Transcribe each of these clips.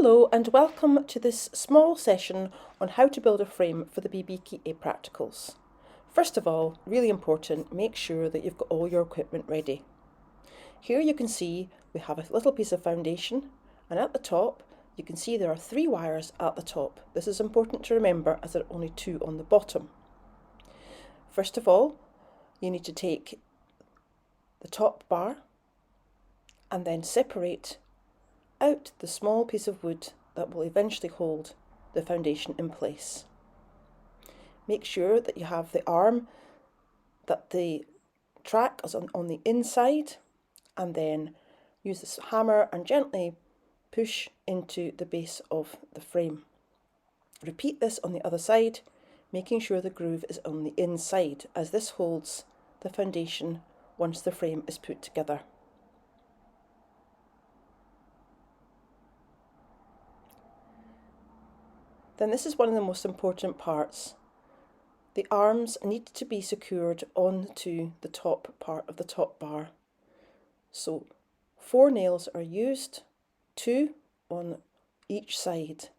Hello and welcome to this small session on how to build a frame for the BBKA practicals. First of all, really important, make sure that you've got all your equipment ready. Here you can see we have a little piece of foundation, and at the top you can see there are 3 wires at the top. This is important to remember as there are only 2 on the bottom. First of all, you need to take the top bar and then separate out the small piece of wood that will eventually hold the foundation in place. Make sure that you have the arm, that the track is on the inside, and then use this hammer and gently push into the base of the frame. Repeat this on the other side, making sure the groove is on the inside, as this holds the foundation once the frame is put together. Then this is one of the most important parts. The arms need to be secured onto the top part of the top bar. So 4 nails are used, 2 on each side.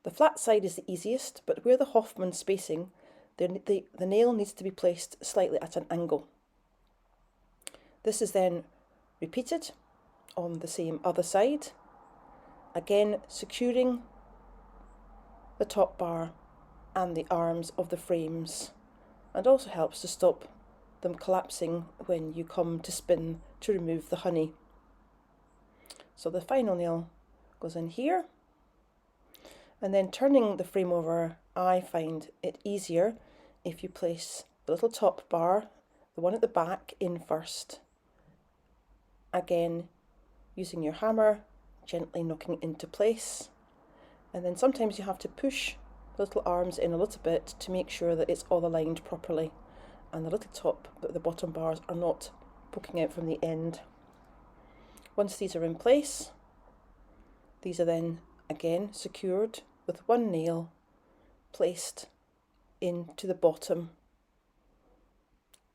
The flat side is the easiest, but where the Hoffman spacing, the nail needs to be placed slightly at an angle. This is then repeated on the same other side, again securing the top bar and the arms of the frames, and also helps to stop them collapsing when you come to spin to remove the honey. So the final nail goes in here, and then turning the frame over, I find it easier if you place the little top bar, the one at the back, in first. Again, using your hammer, gently knocking it into place. And then sometimes you have to push the little arms in a little bit to make sure that it's all aligned properly and the little top, but the bottom bars are not poking out from the end. Once these are in place, these are then again secured with 1 nail placed into the bottom,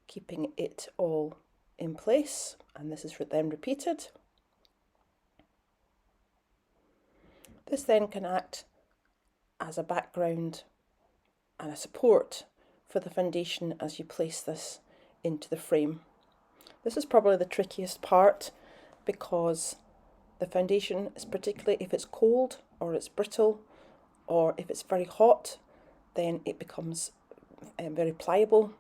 keeping it all in place, and this is then repeated. This then can act as a background and a support for the foundation as you place this into the frame. This is probably the trickiest part, because the foundation is, particularly if it's cold or it's brittle or if it's very hot, then it becomes very pliable.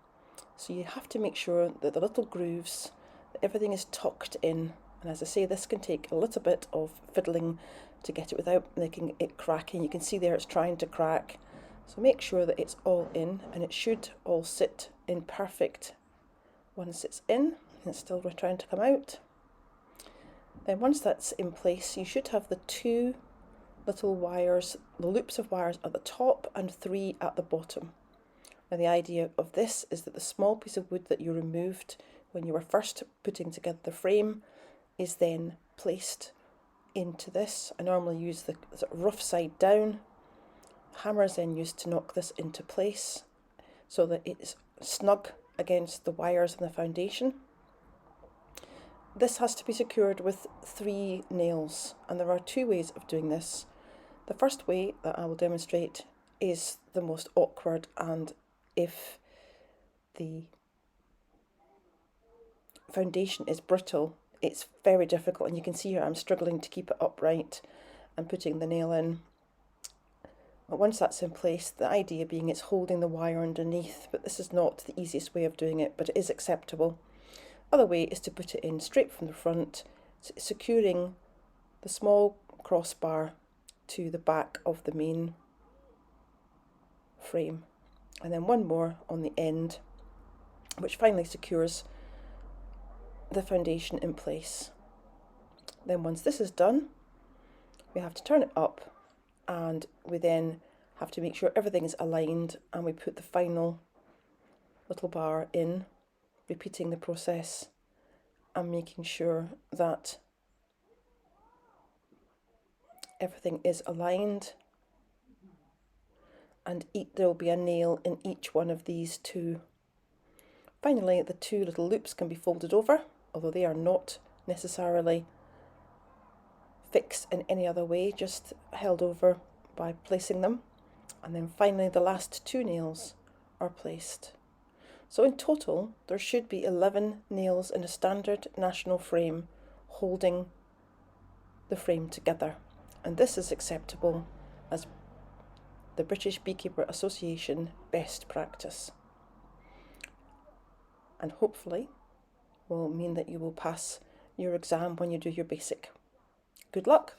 So you have to make sure that the little grooves, that everything is tucked in. And as I say, this can take a little bit of fiddling to get it without making it cracking. You can see there it's trying to crack. So make sure that it's all in, and it should all sit in perfect once it's in, and it's still trying to come out. Then once that's in place, you should have the 2 little wires, the loops of wires at the top and 3 at the bottom. Now the idea of this is that the small piece of wood that you removed when you were first putting together the frame is then placed into this. I normally use the sort of rough side down. Hammer is then used to knock this into place so that it's snug against the wires and the foundation. This has to be secured with 3 nails, and there are 2 ways of doing this. The first way that I will demonstrate is the most awkward, and if the foundation is brittle, it's very difficult, and you can see here I'm struggling to keep it upright and putting the nail in. But once that's in place, the idea being it's holding the wire underneath, but this is not the easiest way of doing it, but it is acceptable. Other way is to put it in straight from the front, securing the small crossbar to the back of the main frame, and then 1 more on the end, which finally secures the foundation in place. Then once this is done, we have to turn it up, and we then have to make sure everything is aligned, and we put the final little bar in, repeating the process and making sure that everything is aligned, and there will be a nail in each one of these 2. Finally, the 2 little loops can be folded over, although they are not necessarily fix in any other way, just held over by placing them. And then finally the last 2 nails are placed. So in total there should be 11 nails in a standard national frame holding the frame together, and this is acceptable as the British Beekeeper Association best practice, and hopefully will mean that you will pass your exam when you do your basic. Good luck!